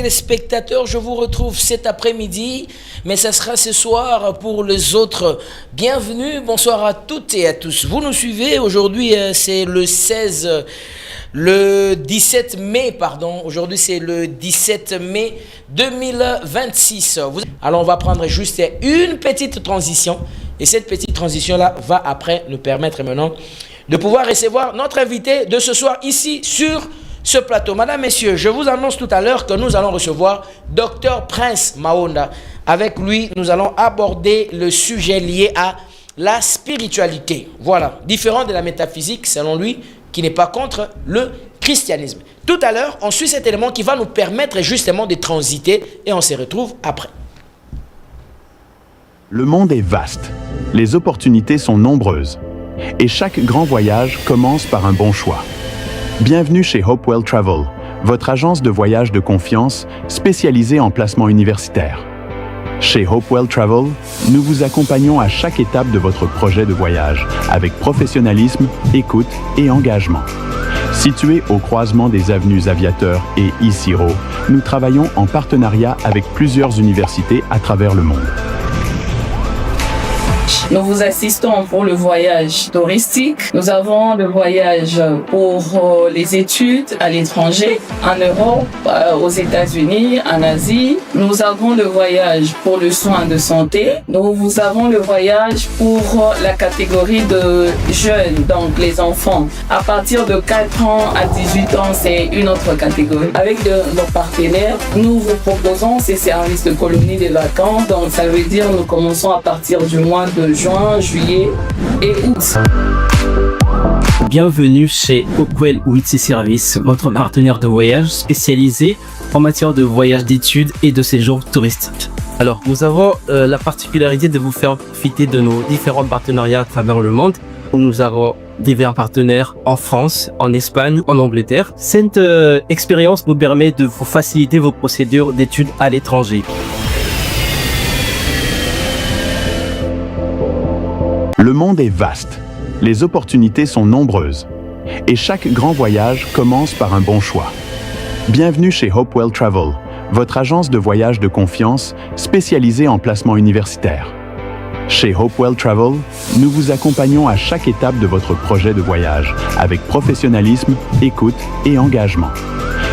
téléspectateurs, je vous retrouve cet après-midi, mais ça sera ce soir pour les autres. Bienvenue, bonsoir à toutes et à tous. Vous nous suivez, aujourd'hui c'est le 17 mai, pardon. Aujourd'hui c'est le 17 mai 2026. Alors on va prendre juste une petite transition, et cette petite transition-là va après nous permettre maintenant de pouvoir recevoir notre invité de ce soir ici sur ce plateau. Madame, messieurs, je vous annonce tout à l'heure que nous allons recevoir Dr Prince Mahonda. Avec lui, nous allons aborder le sujet lié à la spiritualité. Voilà, différent de la métaphysique, selon lui, qui n'est pas contre le christianisme. Tout à l'heure, on suit cet élément qui va nous permettre justement de transiter et on se retrouve après. Le monde est vaste, les opportunités sont nombreuses et chaque grand voyage commence par un bon choix. Bienvenue chez Hopewell Travel, votre agence de voyage de confiance spécialisée en placement universitaire. Chez Hopewell Travel, nous vous accompagnons à chaque étape de votre projet de voyage avec professionnalisme, écoute et engagement. Situé au croisement des avenues Aviateur et Isiro, nous travaillons en partenariat avec plusieurs universités à travers le monde. Nous vous assistons pour le voyage touristique. Nous avons le voyage pour les études à l'étranger, en Europe, aux États-Unis, en Asie. Nous avons le voyage pour le soin de santé. Nous avons le voyage pour la catégorie de jeunes, donc les enfants. À partir de 4 ans à 18 ans, c'est une autre catégorie. Avec nos partenaires, nous vous proposons ces services de colonie de vacances. Donc ça veut dire nous commençons à partir du mois de juin, juillet et août. Bienvenue chez Hopewell Witsi Service, votre partenaire de voyage spécialisé en matière de voyage d'études et de séjour touristique. Alors, nous avons la particularité de vous faire profiter de nos différents partenariats à travers le monde. Nous avons divers partenaires en France, en Espagne, en Angleterre. Cette expérience nous permet de vous faciliter vos procédures d'études à l'étranger. Le monde est vaste, les opportunités sont nombreuses et chaque grand voyage commence par un bon choix. Bienvenue chez Hopewell Travel, votre agence de voyage de confiance spécialisée en placement universitaire. Chez Hopewell Travel, nous vous accompagnons à chaque étape de votre projet de voyage avec professionnalisme, écoute et engagement.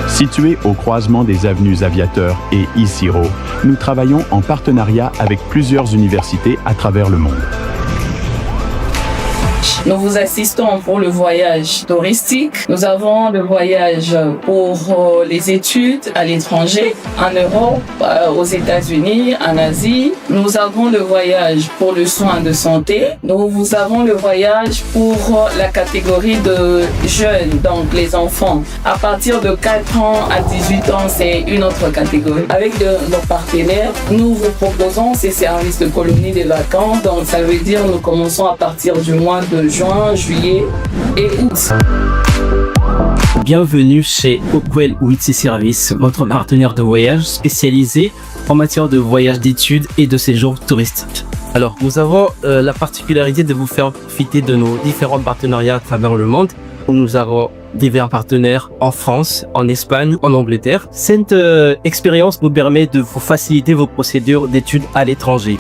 Situé au croisement des avenues Aviateur et Isiro, nous travaillons en partenariat avec plusieurs universités à travers le monde. Nous vous assistons pour le voyage touristique. Nous avons le voyage pour les études à l'étranger, en Europe, aux États-Unis, en Asie. Nous avons le voyage pour le soin de santé. Nous avons le voyage pour la catégorie de jeunes, donc les enfants. À partir de 4 ans à 18 ans, c'est une autre catégorie. Avec nos partenaires, nous vous proposons ces services de colonie de vacances. Donc ça veut dire nous commençons à partir du mois de juin, juillet et août. Bienvenue chez Hopewell Witsi Service, votre partenaire de voyage spécialisé en matière de voyage d'études et de séjour touristique. Alors, nous avons la particularité de vous faire profiter de nos différents partenariats à travers le monde. Nous avons divers partenaires en France, en Espagne, en Angleterre. Cette expérience nous permet de vous faciliter vos procédures d'études à l'étranger.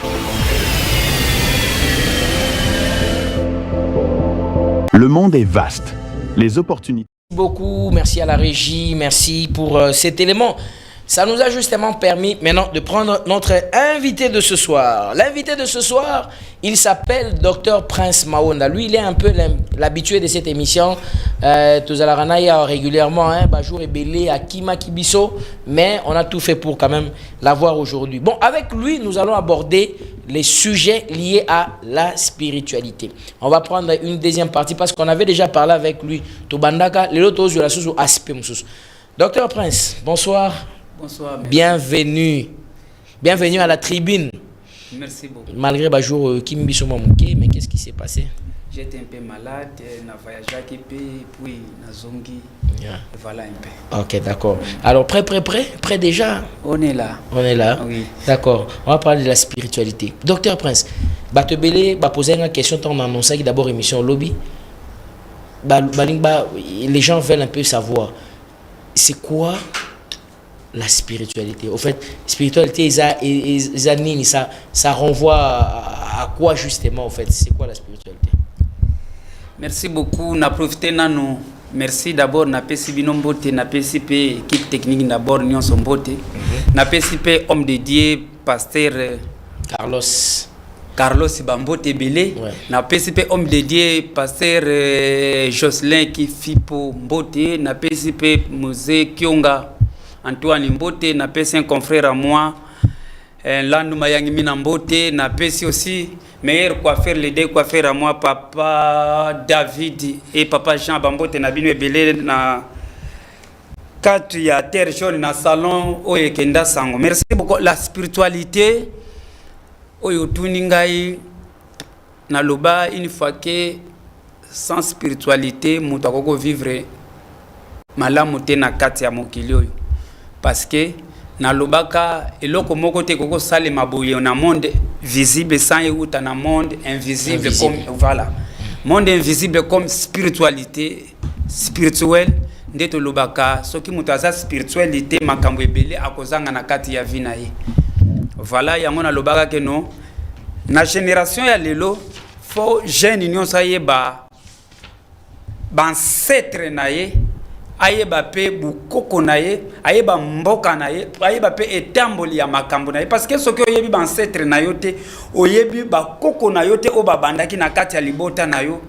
Le monde est vaste, les opportunités. Merci beaucoup, merci à la régie, merci pour cet élément. Ça nous a justement permis maintenant de prendre notre invité de ce soir. L'invité de ce soir, il s'appelle Dr Prince Mahonda. Lui, il est un peu l'habitué de cette émission. Tozalarana régulièrement, Bajour et Belé, Akima Kibiso, mais on a tout fait pour quand même l'avoir aujourd'hui. Bon, avec lui, nous allons aborder les sujets liés à la spiritualité. On va prendre une deuxième partie parce qu'on avait déjà parlé avec lui. Tobandaka, les autres sur la sous aspect. Docteur Prince, bonsoir. Bonsoir. Merci. Bienvenue. Bienvenue à la tribune. Merci beaucoup. Malgré Bajour Kimbiso Mamouké, mais qu'est-ce qui s'est passé? J'étais un peu malade, na voyagé puis na zongi. Yeah. Voilà un peu. Ok, d'accord. Alors, prêt déjà? On est là. On est là. Oui. D'accord. On va parler de la spiritualité. Docteur Prince, Batebele, poser une question, on a annoncé d'abord émission Lobby. Les gens veulent un peu savoir, c'est quoi la spiritualité? Au fait, spiritualité, ça renvoie à quoi justement, en fait? C'est quoi la spiritualité? Merci beaucoup. Na profité nano. Merci d'abord na PCB Nombote, na PCP équipe technique d'abord Nyon Sombote. Na PCP homme de Dieu, pasteur Carlos Bambote Belé. Ouais. Na PCP homme de Dieu, pasteur Jocelyn Kifipo Mbote. Na PCP Musée Kionga Antoine Mbote. Na PCP un confrère à moi, Landou Mayangi Minambote. Na PCP aussi meilleur coiffeur, les deux coiffeurs à moi, papa David et papa Jean Bambote Nabino Belé na 4 ya terre jaune na salon oye kenda sango. Merci beaucoup. La spiritualité oyo tuningai na loba une fois que sans spiritualité mutu akoko vivre malamu te na kati ya mokili oyo, parce que na lobaka eloko moko te koko sale maboye na monde visible sans euta na monde invisible. Comme voilà, monde invisible comme spiritualité spirituelle ndeto lobaka soki mutu aza spiritualité makambo ebele akozanga na kati ya vie na ye. Voilà yango na lobaka ke no na génération ya lelo fo jeune nyonso ayeba ancêtre na ye, ayeba pe bukoko na ye, ayeba mboka na ye, ayeba pe etamboli ya makambo na ye, parce que soki oyebi ancêtre na yo te, oyebi bakoko na yo te o babandaki na kati ya libota na yo,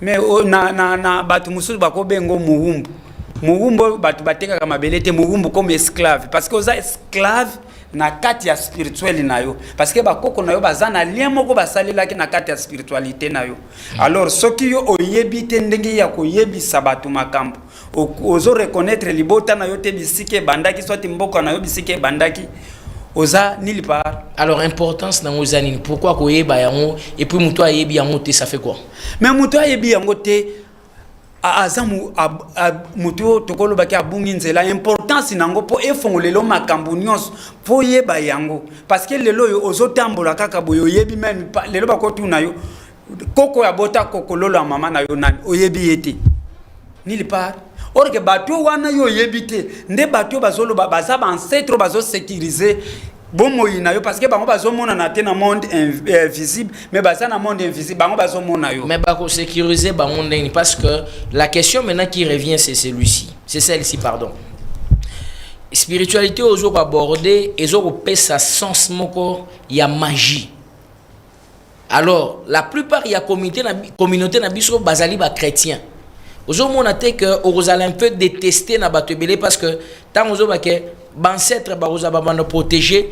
mais na batu mususu bakobengo muhumbu batu batekaka mabele te muhumbu comme esclave, parce que oza esclave na kati ya spirituel na yo, parce que bakoko na yo baza na lien moko basalelaki na kati ya spiritualité na yo. Alors soki yo oyebi te ndenge ya koyebisa batu makambo, ozo reconnaître libota na yo te bisike bandaki, soit mboka na yo bisike bandaki, oza nili part. Alors importance na ozanini, pourquoi koyeba yango et puis muto ayebi yango te, ça fait quoi? Mais muto ayebi yango te azamu mutu tokolo baki abungi nzela importance nango po efongolelo makambo nyonso po yeba yango, parce que lelo yo ozotambola kaka boyo yebi même lelo bakotu na yo koko ya bota koko lolo mama na yo nani oyebi yete nili part. Or que bato wana yo yebi te nde bato bazolo baza ba ancêtre bazo sécuriser bomo ina yo, parce que bango bazo mona na te na monde invisible, mais baza na monde invisible bango bazo mona yo, mais bako sécuriser ba monde, parce que la question maintenant qui revient c'est celle-ci, pardon. Spiritualité ozo aborder ezo ko pesa sens moko ya magie. Alors la plupart ya communauté na biso bazali ba chrétien. Aujourd'hui, on a dit que vous allez un peu détester na batebele, parce que tant que vous avez ancêtre vous avez protégé,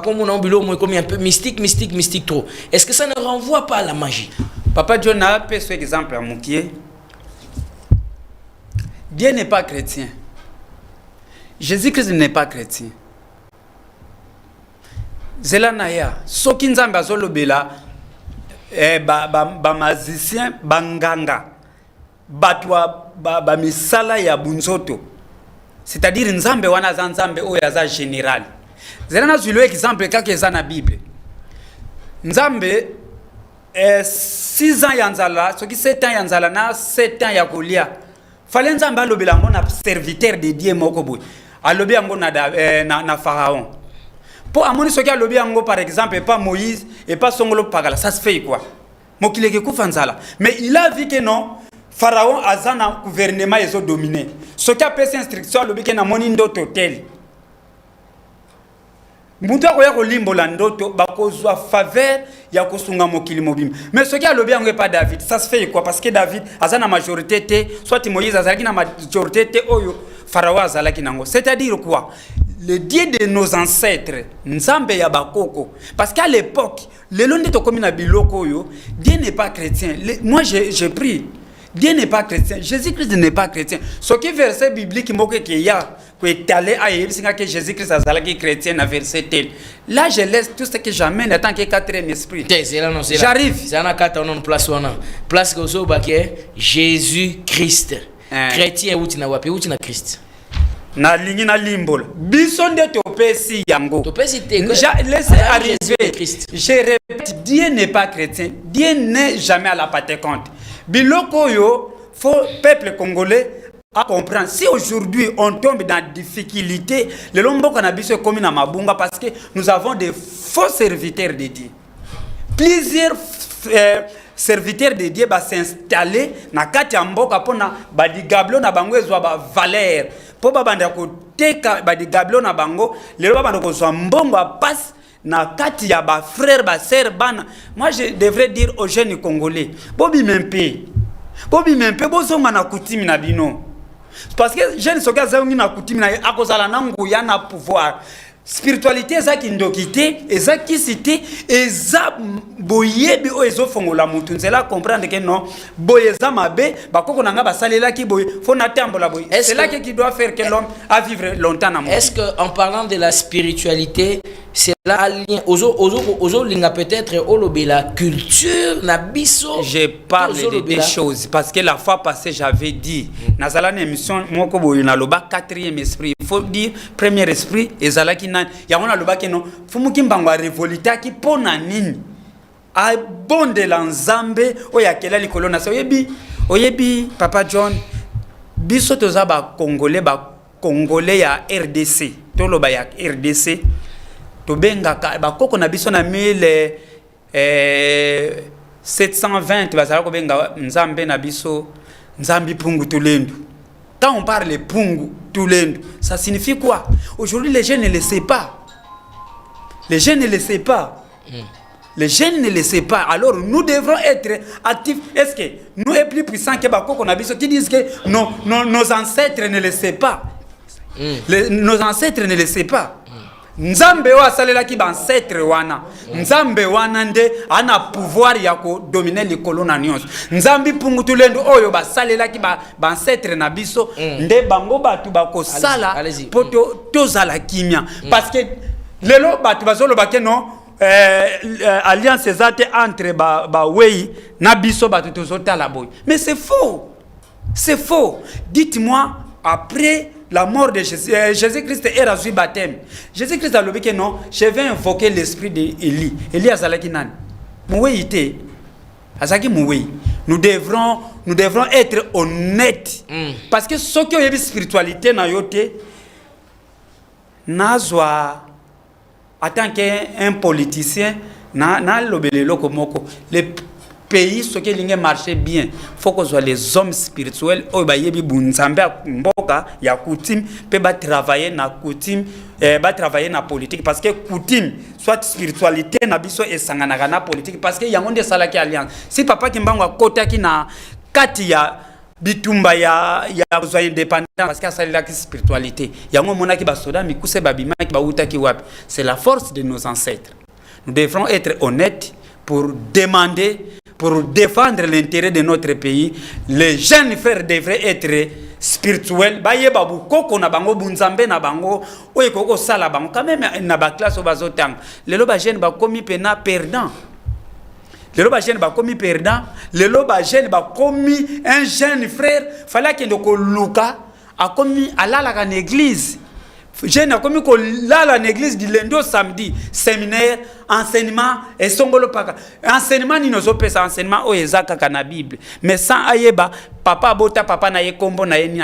comme on a un peu mystique trop. Est-ce que ça ne renvoie pas à la magie? Papa John a fait cet exemple à Moukié. Dieu n'est pas chrétien. Jésus-Christ n'est pas chrétien. Zelanaya, soki nzambe azolobela ba magicien banganga. Batwa ba misala ya bunzoto, c'est-à-dire nzambe wana za nzambe oyo aza général. Zelana zulu exemple kaka eza na Bible. Nzambe 6 ans ya nzala, soki 7 ans ya nzala na 7 ans ya kolia. Fallait nzambe alobela ngo na serviteur de Dieu moko boy. Alobi yango na Pharaon. Po amoni soki alobi yango par exemple pas Moïse et pas Songolo Pagala, ça se fait quoi? Mokileke kufa nzala. Mais il a vu que non, Pharaon a na gouvernement ils ont dominé. Ce qui a fait instruction à l'obéi na moni ndoto hotel. Mutu akoya ko limbola ndoto bakozwa faveur ya kosunga mokili mobim. Mais ce qui a l'obéi pas David, ça se fait quoi? Parce que David a na majorité te, soit Moïse a na majorité te oyo Pharaon a nango. C'est-à-dire quoi? Le Dieu de nos ancêtres, Nzambe ya bakoko. Parce qu'à l'époque, le long de to comme na biloko yo, Dieu n'est pas chrétien. Moi j'ai pris. Dieu n'est pas chrétien, Jésus-Christ n'est pas chrétien. Ce qui est verset biblique qui y a, que Jésus-Christ a été chrétien à verset tel. Là, je laisse tout ce que j'amène en tant que quatrième esprit. J'arrive. C'est un place place que Jésus-Christ. Chrétien ou tina wapi ou tina Christ. Na lingi na limbol. Bison de topesi yango. Laissez arriver. Je répète, Dieu n'est pas chrétien. Dieu n'est jamais à la Pentecôte. Biloko yo, faut peuple congolais à comprendre. Si aujourd'hui on tombe dans la difficulté, le lombo cannabis est comme une mabunga parce que nous avons des faux serviteurs de Dieu. Plusieurs serviteurs de Dieu va s'installer na kati ya mboka pona badigablo na bango ezwa ba valeur. Po babanda ko teka badigablo na bango, lelo babanda ko zwa mbongo a passe na kati ya ba frère ba sœur bana. Moi je devrais dire aux jeunes congolais, bobi mempe bozonga na kutimi na bino. Parce que jeunes soka zangi na kutimi na akozala na nguya na pouvoir. Spiritualité ezaki ndokité ezaki cité eza boyebi o ezofongola mutu nzela comprendre que non boyeza mabe bakoko nanga basalela ki boye faut natambola boye. C'est là qui doit faire que l'homme a vivre longtemps na monde. Est-ce que en parlant de la spiritualité, c'est là lien ozo linga peut-être olobe la culture na biso? Je parle de des choses parce que la fois passée j'avais dit nazala na émission moko boye na loba quatrième esprit. Il faut dire premier esprit ezala ki nan ya ona loba ke non fumuki mbango a révolita ki pona nini a bonde la nzambe oya kela likolo na oyebi Papa John biso toza ba congolais ya RDC to loba ya RDC to benga ba koko na biso na 1720 bazala ko benga nzambe na biso nzambi pungu tulendu. Quand on parle de pungu tulendu, ça signifie quoi? Aujourd'hui les jeunes ne le savent pas. Les jeunes ne le savent pas. Les jeunes ne le savent pas. Alors nous devrons être actifs. Est-ce que nous sommes plus puissants que Bako Konabiso qui disent que nos ancêtres ne le savent pas? Nos ancêtres ne le savent pas. Nzambe wa salela ki ancêtre wana. Nzambe wana nde ana pouvoir ya ko dominer les colonies nyonso. Nzambi pungu tulendo oyo ba salela ki ancêtre na biso nde bango batu bako sala poto tozala kimia parce que lelo batu bazolo ba ke non alliance ezate entre ba wei na biso batu tozotala boy. Mais c'est faux. C'est faux. Dites-moi après la mort de Jésus-Christ est reçu baptême. Jésus-Christ a dit que non, je vais invoquer l'esprit d'Élie. Élie a dit nan. Mouéité. Azaki moué. Nous devrons être honnêtes. Parce que ce qui est spiritualité na yote nazwa en tant qu'un politicien na lobelelo komoko les pays ce qui marche bien faut que soit les hommes spirituels o ba yebi bunzambe mboka ya coutume peut ba travailler na coutume ba travailler na politique parce que coutume soit spiritualité na biso esangana na politique parce que yango nde salaki alliance si papa kimbango akota ki na kati ya bitumba ya besoin indépendant parce que ça la spiritualité yango mona ki ba soda mikuse babima ki ba uta ki wapi c'est la force de nos ancêtres. Nous devrons être honnêtes pour demander, pour défendre l'intérêt de notre pays. Les jeunes frères devraient être spirituels. Baye babu koko na bango bunzambe na bango oye koko sala bango quand même na ba classe au bazotang. Lelo ba jeune ba komi pena perdant. Lelo ba jeune ba komi perdant. Lelo ba jeune ba komi un jeune frère fallait que ndoko luka a komi alala ka église. Jeune a commis là la église du lundi au samedi séminaire enseignement et songolo paka enseignement ni nozo pesa enseignement o ezaka kana Bible mais sans ayeba papa bota papa na ye kombo na ye ni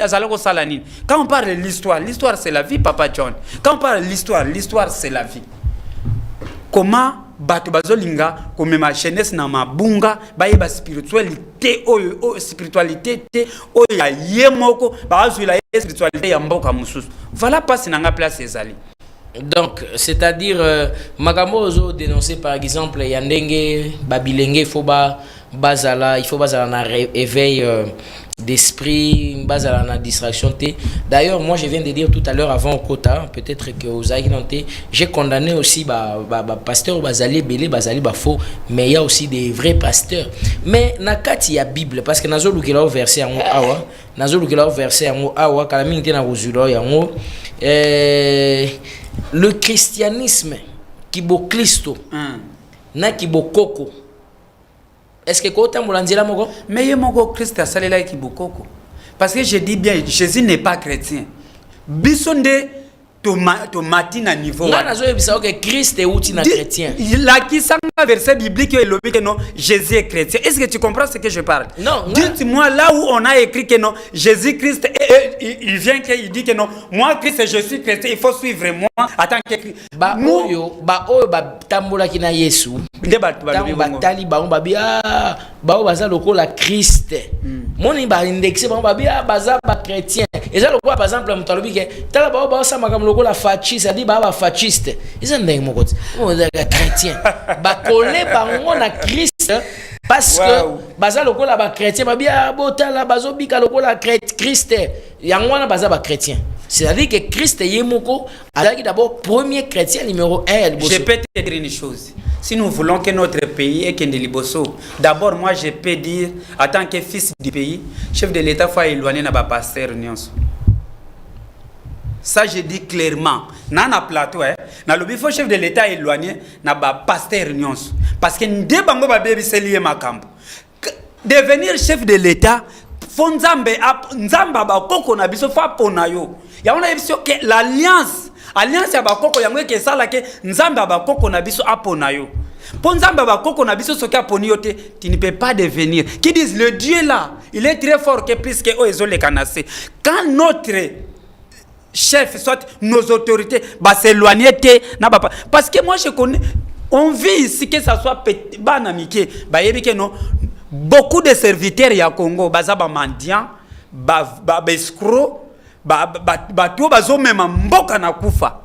azala ko sala nini. Quand on parle de l'histoire c'est la vie Papa John. Quand on parle de l'histoire c'est la vie. Comment batu bazolinga comme ma jeunesse na mabunga bayeba spiritualité o spiritualité o ya yemoko bazwila spiritualité ya mboka mususu. Voilà pas nanga place ezali. Donc c'est-à-dire makambo ozo dénoncer par exemple yandenge babilenge il faut bazala na éveil d'esprit, bazala na distraction. D'ailleurs moi je viens de dire tout à l'heure avant au quota peut-être que aux aïnanté j'ai condamné aussi pasteur bazali belé bazali faux mais il y a aussi des vrais pasteurs mais nakati ya Bible parce que nazo lukela verset yango awa nazo lukela verset yango awa kala mingi na rozulo yango le christianisme kibo Kristo na kibo koko. Est-ce que kota mulanzila moko mais ye moko Christ a salela ki bokoko parce que je dis bien Jésus n'est pas chrétien bisonde tomati na niveau. Nga nazo yebisa que Christ est outil na chrétien. La qui sang verset biblique et le que non Jésus est chrétien. Est-ce que tu comprends ce que je parle? Non. Dites-moi là où on a écrit que non Jésus Christ il vient qu'il dit que non moi Christ je suis chrétien, il faut suivre moi en tant que ba oyo tambola kina Yesu. Nde ba tali ba bia ba baza lokola Christ. Moni ba indexé ba bia baza ba chrétien. Et ça lokola par exemple mutalobi ke tala ba sa makam lokola fasciste, ça dit ba fasciste. Ils ont ndenge moko. Mo chrétien. Ba collé bango na Christ parce que baza lokola ba chrétien ba bia botala bazo bika lokola Christ. Yango na baza ba chrétien. C'est-à-dire que Christ est moko, d'abord premier chrétien numéro 1. Je peux te dire une chose. Si nous voulons que notre pays ait Kendeliboso, d'abord moi je peux dire, en tant que fils du pays, chef de l'État faut éloigner na ba pasteur nyonso. Ça je dis clairement. Nana plateau na lobi faut chef de l'État éloigner na ba pasteur nyonso. Parce que nde bango ba bebi se lié makambo. Devenir chef de l'État fo nzamba ba koko na biso fa pona yo. Ya on a vu que l'alliance ya ba koko yango ke sala ke nzamba ba koko na biso apona yo. Po nzamba ba koko na biso soki aponi yo te, tu ne peux pas devenir. Qui disent le Dieu là, il est très fort que puisque o ezole kanase. Quand notre chef soit nos autorités ba s'éloigner te na ba parce que moi je connais on vit ici que ça soit banamike ba yebi ke non beaucoup de serviteurs ya Congo baza ba mendiant ba escroc ba to bazo mema mboka na kufa.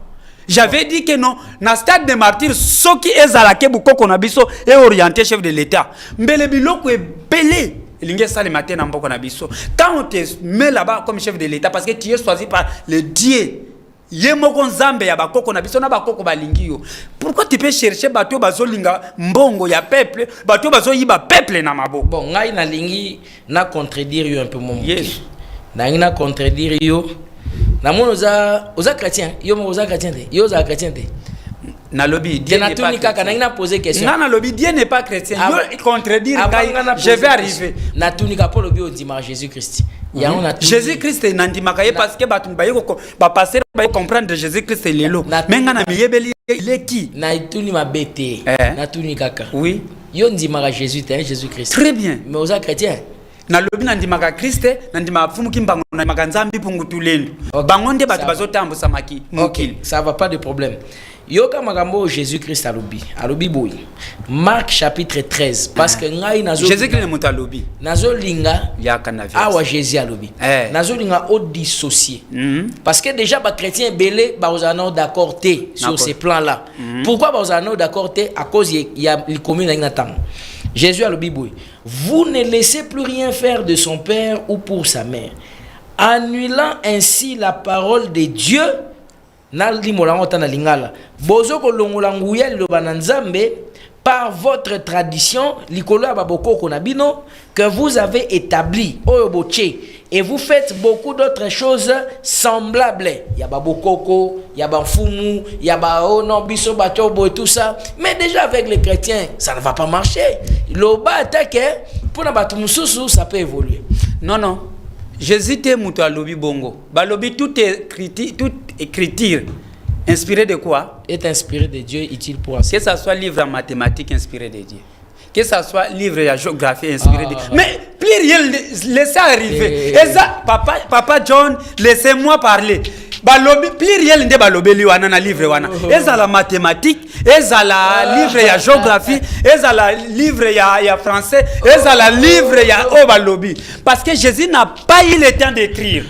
J'avais dit que non na stade de martyrs soki ezala ke bukoko na biso et orienté chef de l'État mbele biloko ebele linge sale matin na mboka na biso quand on te met là-bas comme chef de l'État parce que tu es choisi par le Dieu yemoko nzambe ya bakoko na biso na bakoko balingi yo. Pourquoi tu peux chercher bato bazolinga mbongo ya peuple bato bazo yiba peuple na maboko? Bon ngai na lingi na contredire yo un peu mon yes na contredire yo na mono oza chrétien yo mo oza chrétien te yo oza chrétien te na lobby Dieu n'est pas chrétien. Na poser question na lobby Dieu n'est pas chrétien yo contredire je vais arriver na tunika po lobby ondima Jésus Christ. Jésus Christ nandimaka ye parce que batu bayeko ba passer ba comprendre Jésus Christ lelo menga na miyebeli il est qui na tuni mabete na tuni kaka oui yo ndimaka Jésus te Jésus Christ très bien mais oza chrétien na lobi nandimaka Christ nandimaka fumu kimbango na makanzambi pungutu lendo bango nde batu bazotambusa maki mokili ça va pas de problème. Yoka makambo Jésus Christ alobi boy Marc chapitre 13 parce que ngai nazo Jésus Christ muta alobi nazo linga yaka na vie awa Jésus alobi nazo linga au dissocier parce que déjà ba chrétien belé ba ozana d'accord té sur ces plans là. Pourquoi ba ozana d'accord té à cause il y a le commun na temps. Jésus alobi boy vous ne laissez plus rien faire de son père ou pour sa mère annulant ainsi la parole de Dieu. Naldi molango tana lingala bozo ko longola nguya liloba na nzambe par votre tradition likolo ya baboko na bino que vous avez établi oyo boche et vous faites beaucoup d'autres choses semblables ya babokoko ya bafumu ya ba ono biso bato bo tout ça mais déjà avec les chrétiens ça ne va pas marcher loba attaque pour na batu mususu ça peut évoluer non Jésus te muto alobi bongo balobi toute écriture inspiré de quoi? Est inspiré de Dieu, utile pour enseigner. Que ça soit livre en mathématiques inspiré de Dieu, que ça soit livre en géographie inspiré de Dieu. Mais plus rien, laissez arriver. Et ça, papa John, laissez-moi parler. Balobi plus rien de balobi liwana na livre wana. Et ça la mathématique, et ça la livre ya géographie, et ça la livre ya français, et ça la livre ya balobi. Parce que Jésus n'a pas eu le temps d'écrire.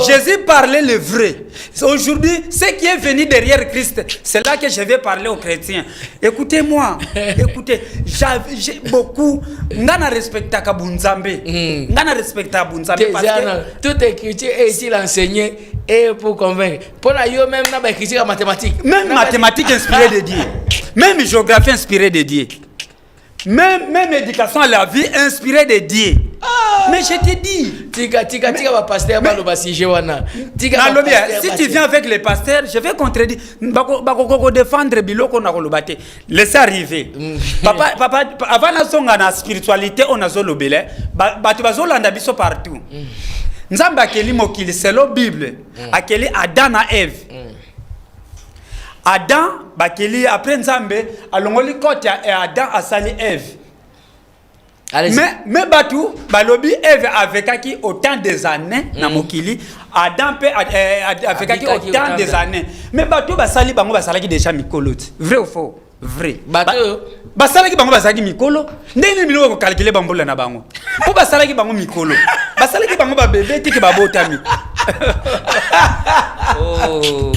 Jésus parlait le vrai. Aujourd'hui, ce qui est venu derrière Christ, c'est là que je vais parler aux chrétiens. Écoutez-moi, écoutez, j'ai beaucoup. Ngana respecta kabunzambe. Ngana respecta bunzambe parce que toute écriture est ici enseigné et pour convaincre. Pour la yo même na écriture en mathématiques. Même mathématiques inspirées de Dieu. Même géographie inspirée de Dieu. Même éducation à la vie inspirée de Dieu. Mais je te dis, tika va pasteur balo basije wana. Si tu viens avec les pasteurs, je vais contredire. Bako défendre biloko na kolobate. Laissez arriver. Papa avant na songa na spiritualité on a zolobele, batu bazolanda biso partout. Nzamba akeli mokili selo Bible, akeli Adam na Eve. Adam bakeli après nzambe alongoli kote ya Adam asali Eve. Mais batu balobi Eve avekaki autant des années na mokili, Adam pe avekaki autant des années. Mais batu basali bango basalaki déjà mikolo. Vrai ou faux? Vrai. Basalaki bango basalaki mikolo. Ndenge biloko ko calculer bambola na bango. Po basalaki bango mikolo. Basalaki bango ba bébé tiki ba botami. Oh.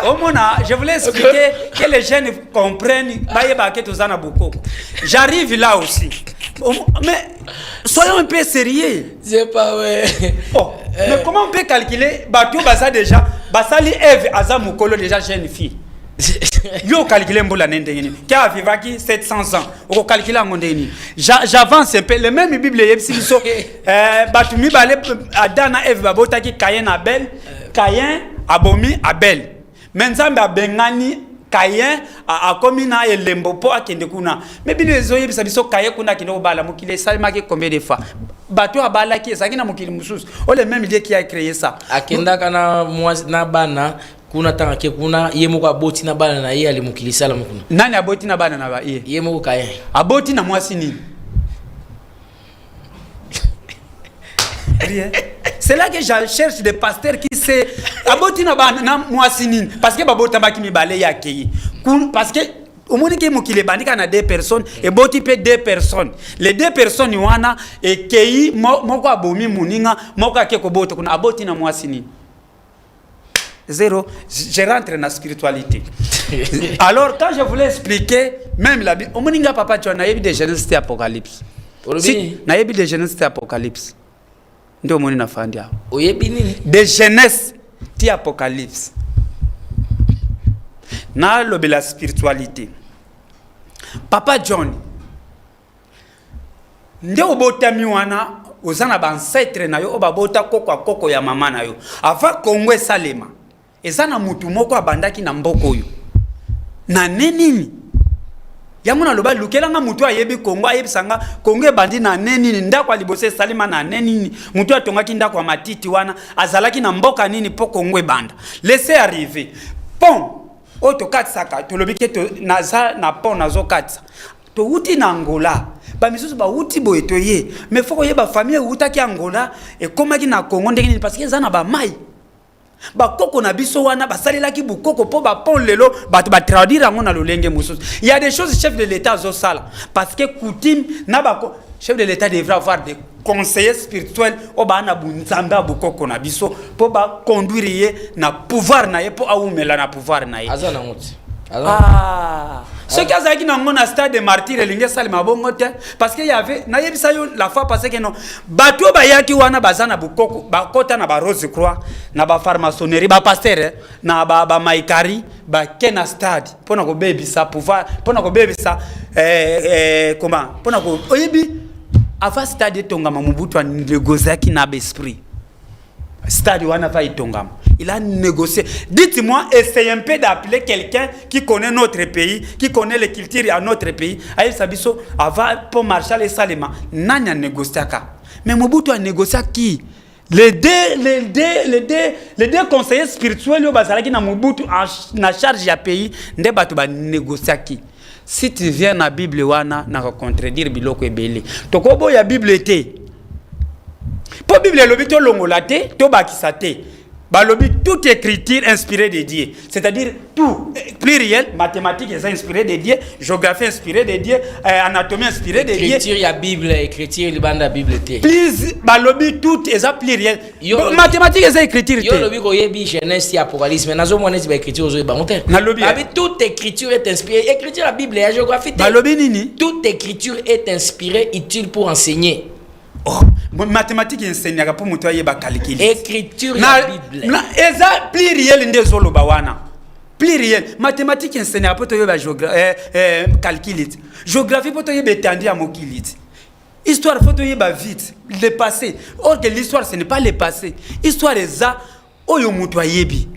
Oh mona, je voulais expliquer que les jeunes comprennent. J'arrive là aussi. Mais soyons un peu sérieux. C'est pas vrai. Oh, mais comment on peut calculer Batou Basa déjà Basali Eve Azamukolo déjà jeune fille. Yo calculer mbola nendeni. Qui a vivaki 700 ans. On calcule en mondeni. J'avance un peu. Le même Bible yebsiso. Batou mi balé Adana Eve babotaki Caïn Abel. Caïn abomi Abel. Menzambe abengani Caïn a commis na elembo po akende kuna. Mais bino ezoyi bisabiso Caïn kuna kino bala mukile salimaki combien de fois. Bato abala ki ezaki na mukili mususu. O le même Dieu qui a créé ça. Akenda kana mwazi na bana kuna tanga ke kuna yemoko aboti na bana na ye ali mukili sala mukuna. Nani aboti na bana na ba ye? Yemoko Caïn. Aboti na mwasi nini? C'est là que je cherche des pasteurs qui sait aboti na mwasi nini parce que babota baki mibale ya kei. Parce que au monde qui mokile bandika na 2 personnes et boti pe 2 personnes. Les 2 personnes wana et kei moko abomi muninga moko akeko bota kuna aboti na mwasi nini. Zéro, je rentre dans la spiritualité. Alors quand je voulais expliquer même la Bible, au moninga papa tu as des Genèse et Apocalypse. Si, na yebi des Genèse et Apocalypse. Ndio moni na fandi hapo. Oyebi nini? De Genèse ti Apocalypse. Na lobe la spiritualité. Papa John. Ndio obotami wana ozana ba ancêtre na yo obabota koko ya mama na yo. Ava Kongwe Salema. Ezana mutu moko abandaki na mboko yo. Na nenini? Yamuna loba lukelanga mutu ayebi Kongo ayebisanga Kongo bandi na neni ndako alibose Salima na neni mutu atongaki ndako matiti wana azalaki na mboka nini po Kongo banda. Laissez arriver. Pont oto katsaka to lobike to naza na pont nazo katsa. To uti na Angola. Ba misusu ba uti boye to ye. Mais foko yeba famille utaki Angola e komaki na Kongo ndenge parce que zana ba mai. Ba koko na biso wana basalelaki bukoko po ba pon lelo ba traduire ngo na lolenge mususu. Il y a des choses chef de l'état zo sala parce que coutume na ba chef de l'état devrait avoir des conseillers spirituels o ba na bunzamba bukoko na biso po ba conduire ye na pouvoir na ye po awumela na pouvoir na ye. Azana muti. Ah, ce qui a zaki na ngona stade de martyr elinge salima bongo te parce que il y avait na yebisa yo la fois passée que non bato ba yaki wana bazana bukoko ba kota na ba Rose Croix na ba pharmaçonnerie ba pasteur na ba maikari ba kena stade pona ko bebisa pouvoir pona ko bebisa comment pona ko oyebi ava stade tongama mubutu negozaki na esprit stade wana va itongama. Il a négocié. Dites-moi, essayez un peu d'appeler quelqu'un qui connaît notre pays, qui connaît les cultures à notre pays. Aïe Sabiso, avant pour Marshall et Salema, n'a négocié. Mais Mobutu a négocié qui? Les deux conseillers spirituels qui na Mobutu na charge ya pays, ne batu ba négocié qui? Si tu viens na Bible wana na contredire biloko ebele. Tokobo ya Bible était. Pour Bible lobito longolate, to bakisate. Balobi toute écriture inspirée de Dieu, c'est-à-dire tout pluriel, mathématiques inspiré de Dieu, géographie inspirée de Dieu, anatomie inspirée de Dieu. Écriture ya Bible, écriture li banda Bible té. Please balobi tout eza pluriel. Mathématiques eza écriture té. Yo lobi ko yebi Genèse et Apocalypse, mais nazo mona ba écriture zo ba monter. Babi toute écriture est inspirée, écriture la Bible et géographie té. Balobi nini? Toute écriture est inspirée, utile pour enseigner. Oh, mathématiques enseignaka pour mutu ayeba calcul. Écriture la Bible. Na eza pluriel nde zoloba wana. Pluriel, mathématiques enseignaka pour toyeba calcul. Géographie pour toyeba étendue à mokili. Histoire faut toyeba vite, le passé. Or que l'histoire ce n'est pas le passé. Histoire eza oyo mutu ayebi.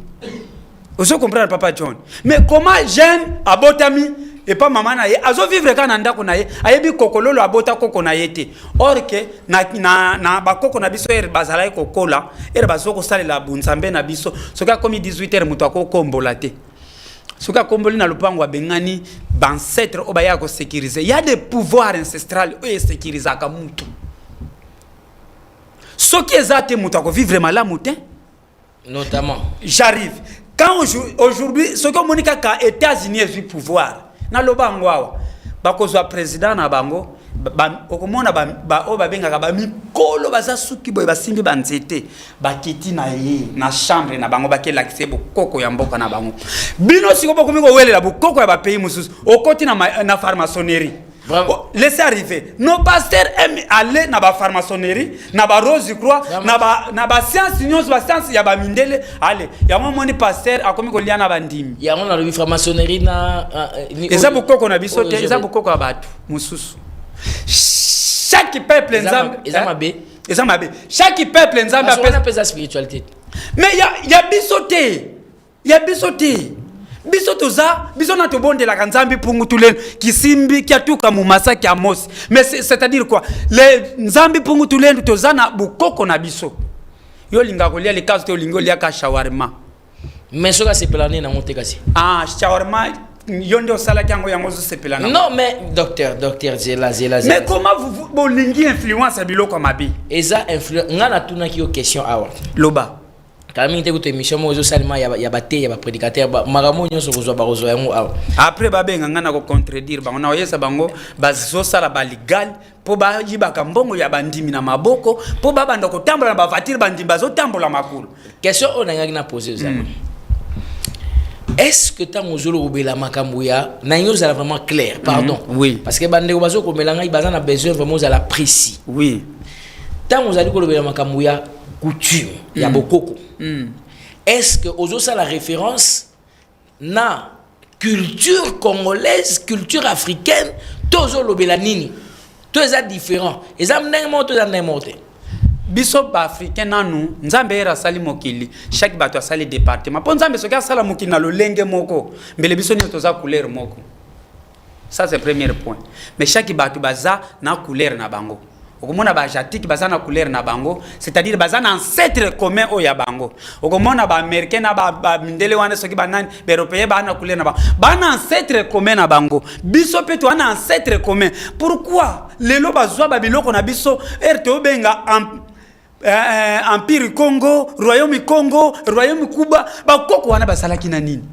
Vous comprenez papa John? Mais comment jeune abotami et pas maman na ye azo vivre quand nanda ko na ye ayebi kokololo abota koko na yete or que na ba koko na biso er bazala kokola er bazoko salela bunzambe na biso soka comme 18h muto akokombola te soka komboli na lupango bengani bancetre obaya ko sécuriser il y a des pouvoirs ancestrales o sécuriser ka mutu soki ezate muto ko vivre malamu te notamment j'arrive quand aujourd'hui ce que monika ka États-Unis du pouvoir na lobango awa bakozwa président na bango okomona ba obabenga ba mikolo baza suki boy basimbi banzete bakiti na ye na chambre na bango bakela kisebo koko ya mboka na bango bino siko bokomiko welela bukoko ya ba pays mususu okoti na pharmaçonnerie. Laissez arriver. Nos pasteurs aiment aller dans la pharmaçonnerie, dans la rose croix, dans la science, la science, il y a mindele. Allez, il y a mon pasteur a commis qu'on a bandim. Il y a la pharmaçonnerie na. Et ça beaucoup qu'on a bisoté, et ça beaucoup qu'on a battu. Moussous. Chaque peuple nzambe. Chaque peuple nzambe appelle ça spiritualité. Mais il y a bisoté. Il y a bisoté. Bisotoza, bisona to bonde la kanzambi pungu tulen kisimbi kiatuka mumasa kia mos. Mais c'est-à-dire quoi? Les nzambi pungu tulen tozana bukoko na biso. Yo linga kolia les cases to lingo lia ka shawarma. Mais soka sepelane na monte kasi. Ah, shawarma yondo sala kyango yango zo sepelana. Non mais docteur Zela. Mais comment vous lingi influence biloko mabi? Eza influence ngana tuna ki yo question awa. Loba. Kami te kuto émission mozo salima ya bate ya ba prédicateur maramo nyonso kozwa barozo yango awa. Après babenga ngana ko contredire bango na oyesa bango bazo sala ba legal po ba yibaka mbongo ya bandimi na maboko po ba banda ko tambola na ba voiture bandimi bazo tambola makulu. Question on a ngina poser ça. Est-ce que tant ozolo obela makambo ya na nyoza la vraiment clair pardon. Oui. Parce que bande ko bazo ko melanga ibaza na besoin vraiment za la précis. Oui. Tant ozali ko obela makambo ya coutume ya bokoko. Est-ce que aux ça la référence na culture congolaise, culture africaine, tozo lobela nini? Tout ça différent. Et ça m'nemo tout ça n'importe. Biso ba africain nanu nzambe era sali mokili chaque bato sali département po nzambe soka sala mokili na lolenge moko mbele biso ni toza couleur moko. Ça c'est le premier point. Mais chaque bato baza na couleur na bango. Okomona ba jatique baza na couleur na bango, c'est-à-dire baza na ancêtre commun o ya bango. Okomona ba américain na ba mindele wana soki banani ba européen ba na couleur na bango. Ba na ancêtre commun na bango. Biso pe to na ancêtre commun. Pourquoi lelo bazwa ba biloko na biso RTO benga Empire Congo, Royaume Congo, Royaume Cuba, ba koko wana basalaki na nini?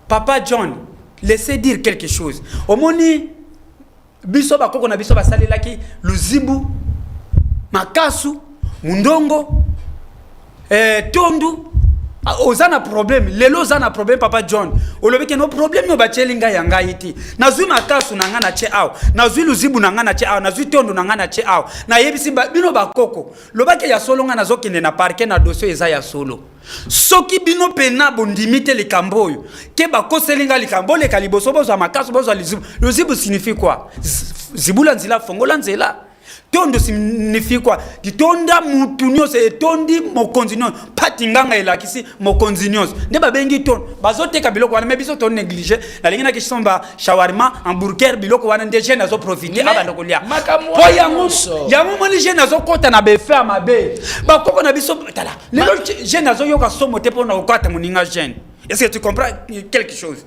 Papa John, laissez dire quelque chose. Omoni biso bakoko na biso basalelaki luzibu makasu mundongo tondu ozana problème lelo ozana problème Papa John olobeke no problème no bachelinga yanga iti nazwi makasu nanga na che aw nazwi luzibu nanga na che aw nazwi tondu nanga na che aw na yebisi bino bakoko lobake ya solo nga nazokende na parke na dossier eza ya solo soki bino pena bondimite likamboyo ke bakoselinga likambo le kaliboso bozo makasu bozo luzibu signifie quoi? Zibula nzila fongola nzela tondo signifie quoi? Ditonda mutunyo se tondi mokonzinyo patinganga elakisi mokonzinyo nde babengi ton bazoteka biloko wana mais biso ton négliger la lingina ki somba shawarma hamburger biloko wana nde jeune azo profiter abanda kolia po yango moni jeune azo kota na befa mabe bakoko na biso tala lelo jeune azo yoka somo te pona okata moninga jeune. Est-ce que tu comprends quelque chose?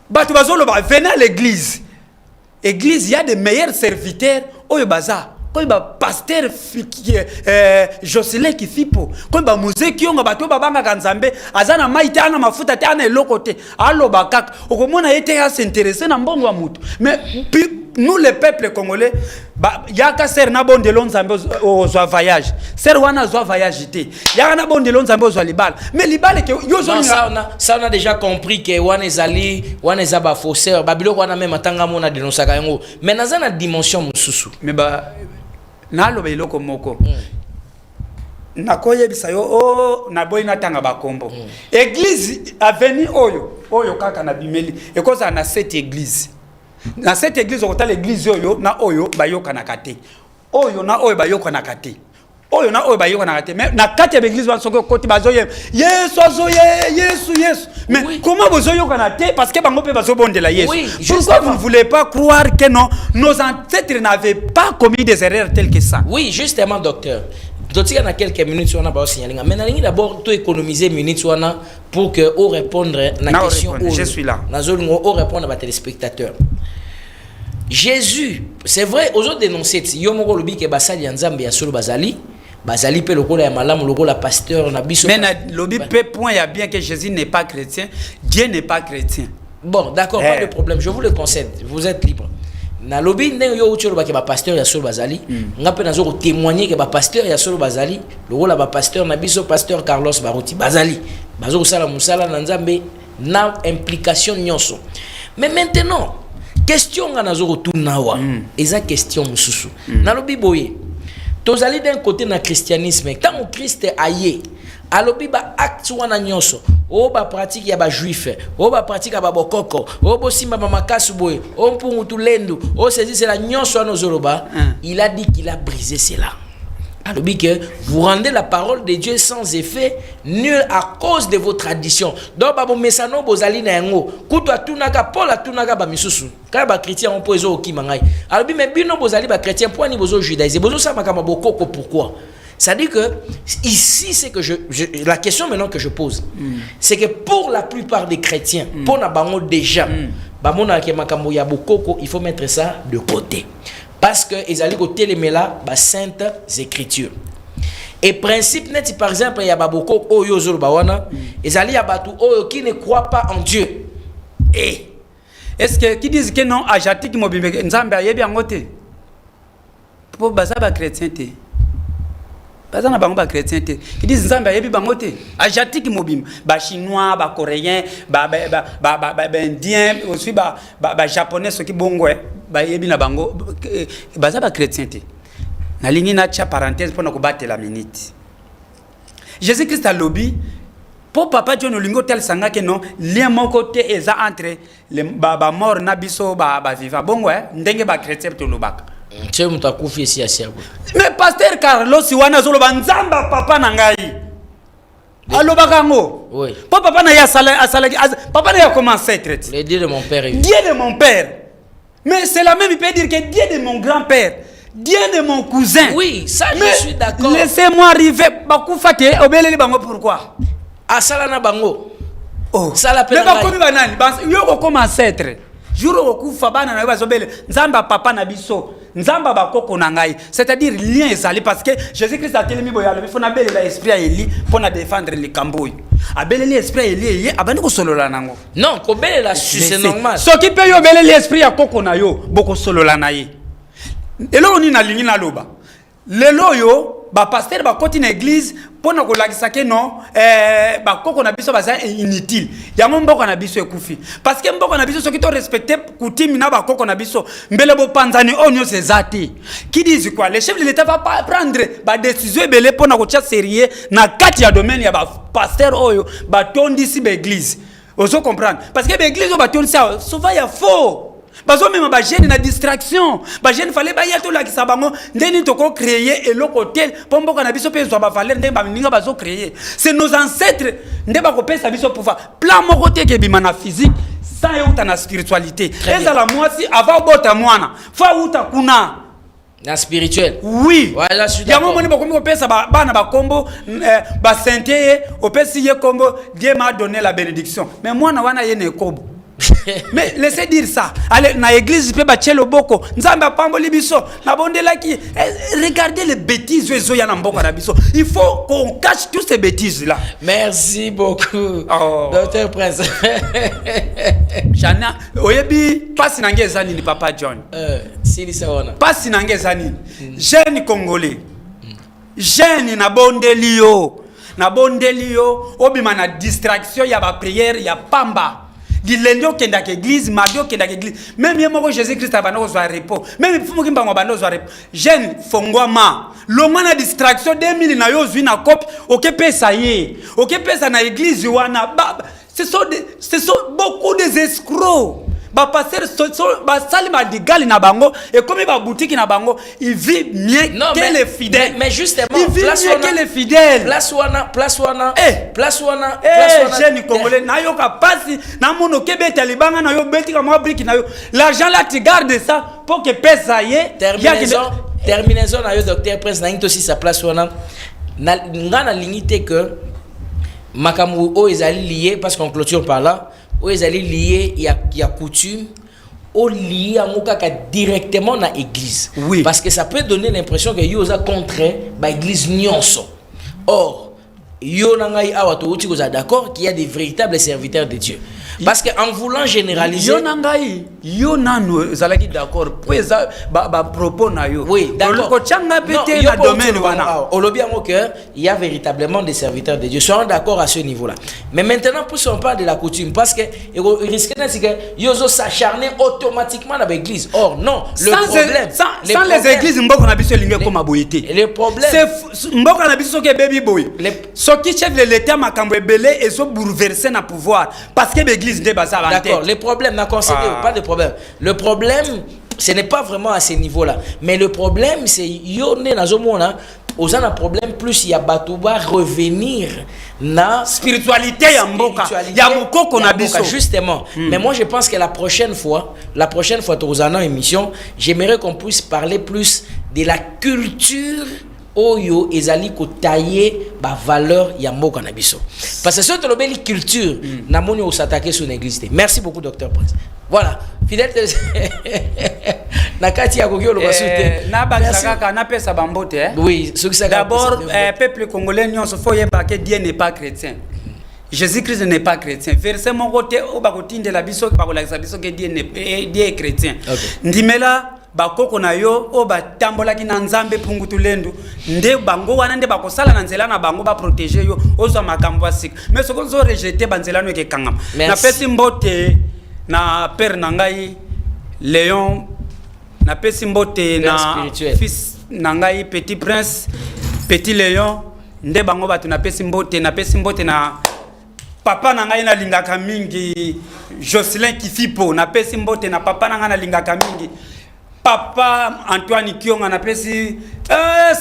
Batu bazolo ba venez à l'église. Église, il y a des meilleurs serviteurs au bazar. Quand il y a pasteur Jocelyn qui fipo, quand il y a musée qui ont bateau babanga kanzambe, azana maite ana mafuta te ana elokote, allo bakak, okomona été à s'intéresser na mbongo wa mutu. Mais nous les peuples congolais, yaka ser na bon de lonzambe au voyage. Ser wana zo voyage té. Yaka na bon de lonzambe au libal. Mais libal que yo zo ça on a déjà compris que wana ezali wana ezaba faussaire, babilo wana même atanga mona dénonçaka yango. Mais na za na dimension mususu. Mais nalo beloko moko nakoye bisayo na boy natanga bakombo église avenue oyo kaka na bimeli ekoza na cette église okota l'église oyo na oyo bayoka na kate oyo na oyo bayoka na kate oyo na oyo bayo na raté mais na kati ya église ba soko côté bazoye Yesu mais oui. Comment vous oyo kana te parce que bango pe bazobondela Yesu oui, pourquoi vous ne voulez pas croire que non nos ancêtres n'avaient pas commis des erreurs telles que ça? Oui, justement docteur. Dotika na quelques minutes on a ba signaler mais na d'abord to économiser minutes on pour que on répondre na question je suis là. Na zone on répondre à téléspectateurs. Jésus, c'est vrai, aux autres dénoncés, yo moko lobi ke basali ya Nzambe ya solo bazali pe lokola ya malamu lokola pasteur na biso. Mais na lobi pe point ya bien que Jésus n'est pas chrétien, Dieu n'est pas chrétien. Bon, d'accord, pas de problème, je vous le concède, vous êtes libre. Na lobi ndenge yo utyo loba ke ba pasteur ya solo bazali, ngape nazo ko témoigner ke ba pasteur ya solo bazali, lokola ba pasteur na biso pasteur Carlos Baruti bazali. Bazo kusala musala na Nzambe na implication nyonso. Mais maintenant question nga nazoko tunawa eza question mususu nalobi boye tozali d'un côté na christianisme tant au Christ aye alobi ba acte wana nyonso o ba pratique ya ba juif o ba pratique ya ba bokoko o bo simba mama kasu boye o mpungu tulendu o saisir la nyonso wana zoloba il a dit qu'il a brisé cela. Alors que vous rendez la parole de Dieu sans effet nul à cause de vos traditions. Donc babo mesano bozali na yango kuto atunaka Paul atunaka ba misusu ka ba chrétien on peut ezo okimangai. Alors mais bino bozali ba chrétien point ni bozo judaïsé bozo sa makama bokoko pourquoi? Ça dit que ici c'est que la question maintenant que je pose c'est que pour la plupart des chrétiens pour na bango déjà ba mona ke makambo ya bokoko il faut mettre ça de côté. Parce que ils allaient côté les méla bas saintes écritures et principe net par exemple il y a baboko oyo zolo bawana ils allaient à batu oyo qui ne croient pas en Dieu et est-ce que qui disent que non ajatique mobimbe nzambe ayebi angote pour baza ba chrétienté baza na bango ba chrétienté qui disent nzambe ayebi bangote ajatique mobimbe ba chinois ba coréen ba indien aussi ba japonais ce qui bongo ba yebi na bango baza ba chrétienté na lingi na cha parenthèse pour na ko battre la minute Jésus Christ a lobby pour papa John Olingo tel sanga que non lien mon côté eza entre les ba mort na biso ba vivant bongo ndenge ba chrétien to lobaka tu muta kufi si asia mais pasteur Carlos wana zolo banzamba papa na ngai alobaka ngo oui papa na ya sala papa na ya commencé traite le Dieu de mon père Dieu de mon père. Mais c'est la même, il peut dire que Dieu de mon grand-père, Dieu de mon cousin. Oui, ça mais je suis d'accord. Laissez-moi arriver. Pourquoi? À Salana Bango. Oh. Ça l'appelle. Mais pas comme banane. Yo comme ancêtre. Juro okufa bana na bazobele. Nzamba papa na biso. Nzamba bakoko na ngai. C'est-à-dire lien ezali parce que Jésus-Christ a telemi boyalo. Il faut na bele la esprit a Eli pour na défendre les camboy. Abele l'esprit Eli abandi ko solola nango. Non, ko bele la c'est normal. Ce qui peut yo bele l'esprit ya koko na yo boko solola na ye. Elo ni na lingi na loba. Lelo yo ba pasteur ba koti na église pona ko lakisa ke non ba koko na biso baza inutile. Yango mboko na biso ekufi. Parce que mboko na biso soki to respecter coutume na ba koko na biso mbele bo panzani onyo sezati. Qui dit quoi? Le chef de l'État va pas prendre ba décision belé pona ko tia sérieux na kati ya domaine ya ba pasteur oyo ba tondisi ba église. Oso comprendre parce que ba église ba tondisi souvent ya faux. Bazo même ba jeune na distraction ba jeune fallait ba yato la kisabango ndeni toko créer et le hôtel pombo kana biso pe zo ba valeur ndeni ba ninga bazo créer c'est nos ancêtres ndeni ba ko pesa biso pouvoir plan moko te ke bimana physique sans yota na spiritualité eza la moisi avant bota mwana fa uta kuna na spirituel. Oui. Voilà, je suis d'accord. Yamo moni ba komi ko pesa ba na ba kombo ba sainté o pesi ye kombo Dieu m'a donné la bénédiction mais mwana wana ye ne kobo. Mais laissez dire ça. Allez, dans l'église, peut battre le boko. Nzamba pamboli biso. Na bondela qui. Regardez les bêtises. Il faut qu'on cache toutes ces bêtises là. Merci beaucoup, Docteur Prince. Jana, oyebi pasi nange zani ni Papa John. Si ça on. Pasi nange zani. Jeune Congolais. Jeune na bondelio. Na bondelio. Obima na distraction ya ba prière ya pamba. Dilendio kenda ke église, madio kenda ke église. Même yemo Jésus-Christ a bano zo repos. Même fumu kimba ngobano zo repos. Jeune fongwama. Longa na distraction 2000 na yo zwi na copie, OK pesa ye. OK pesa na église wana. Ce sont beaucoup des escrocs. ba passer ba sali ma digali na bango et comme ba boutique na bango il vit mieux que les fidèles. Mais justement, il vit mieux que les fidèles. Place wana. Jeune congolais na yo kapasi na mono kebe talibanga na yo beti ka mo brique na yo. L'argent là tu gardes ça pour que pesa ye. Terminaison na yo docteur Prince na into aussi sa place wana. Na limité que makamou o ezali lié parce qu'on clôture par là. O ezali lié il y a coutume au lié à mokaka directement dans l'église. Oui. Parce que ça peut donner l'impression que yo za contre ba église nyonso. Or yo nangai awa to uti koza d'accord qu'il y a des véritables serviteurs de Dieu. Parce que en voulant généraliser yo nangai yo nano zalaki d'accord pour ça ba propos na yo. Oui, d'accord. Ko changa pété na domaine wana. Olobi amo que il y a véritablement des serviteurs de Dieu. Soyons d'accord à ce niveau-là. Mais maintenant poussons pas de la coutume parce que il risque de que yozo s'acharner automatiquement dans l'église. Or non, sans les églises mboko na biso linge comme aboyité. Le problème c'est mboko na biso ke baby boy. Ce qui chef de l'état makambo ebele et so bouleverser na pouvoir parce que l'église de bazar. D'accord, les problèmes n'a concédé pas de problème. Le problème ce n'est pas vraiment à ce niveau-là. Mais le problème c'est yone na zomona aux un problème plus il y a batouba revenir na spiritualité ya mboka ya mukoko na biso justement. Mais moi je pense que la prochaine fois tozana émission, j'aimerais qu'on puisse parler plus de la culture oyo ezali ko tailler ba valeur ya mboka na biso. Parce que surtout le culture na moni o s'attaquer sur l'église. Merci beaucoup docteur Prince. Voilà, fidèle nakati ya kokio lo basute na bakaka na pesa bambote oui, ce que ça d'abord peuple congolais nyonso faut yeba que Dieu n'est pas chrétien. Jésus-Christ n'est pas chrétien. Verset mon côté o bakotinde la biso bakolakisa biso que Dieu est chrétien. Ndimela bakoko na yo o batambolaki na nzambe pungutulendu nde bango wana nde bakosala na nzela na bango ba protéger yo ozwa makambo asika mais ce qu'on zo rejeter banzela no ke kangama na pesi mbote na père nangai Léon na pesi mbote na fils nangai Petit Prince Petit Léon nde bango batu na pesi mbote na papa nangai na lingaka mingi Jocelyn Kifipo na pesi mbote na papa nangai na lingaka mingi Papa Antoine Kionga na pesi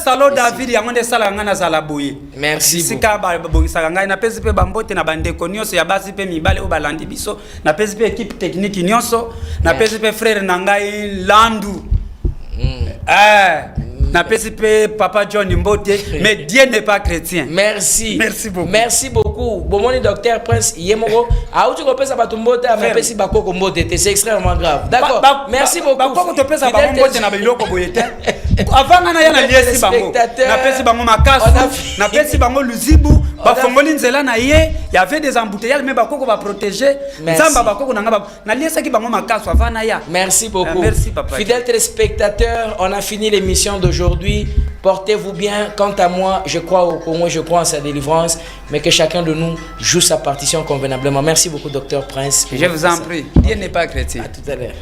Salo David yangonde sala ngana zala boye. Merci. Sika ba bongisa ngai na pesi pe bambote na bandeko nyonso ya basi pe mibale o balandi biso na pesi pe équipe technique nyonso na pesi pe frère nangai Landu. Na PCP Papa John Mbote, mais Dieu n'est pas chrétien. Merci. Merci beaucoup. Merci beaucoup. Bon docteur Prince Yemoro. Ah, tu peux ça pas Mbote, mais PCP Bako Mbote, c'est extrêmement grave. D'accord. Merci beaucoup. Bako tu peux ça pas Mbote na biloko boyete. Avant na yana liesi bango. Na pesi bango makasu, na pesi bango luzibu, ba fongoli nzela na ye, il y avait des embouteillages mais Bako va protéger. Nzamba Bako na liesa ki bango makasu avant na ya. Merci beaucoup. Merci papa. Fidèles téléspectateurs, on a fini l'émission d'aujourd'hui. Portez-vous bien. Quant à moi, je crois au Congo, je crois en sa délivrance, mais que chacun de nous joue sa partition convenablement. Merci beaucoup, docteur Prince. Je vous en prie. Dieu n'est pas chrétien. À tout à l'heure.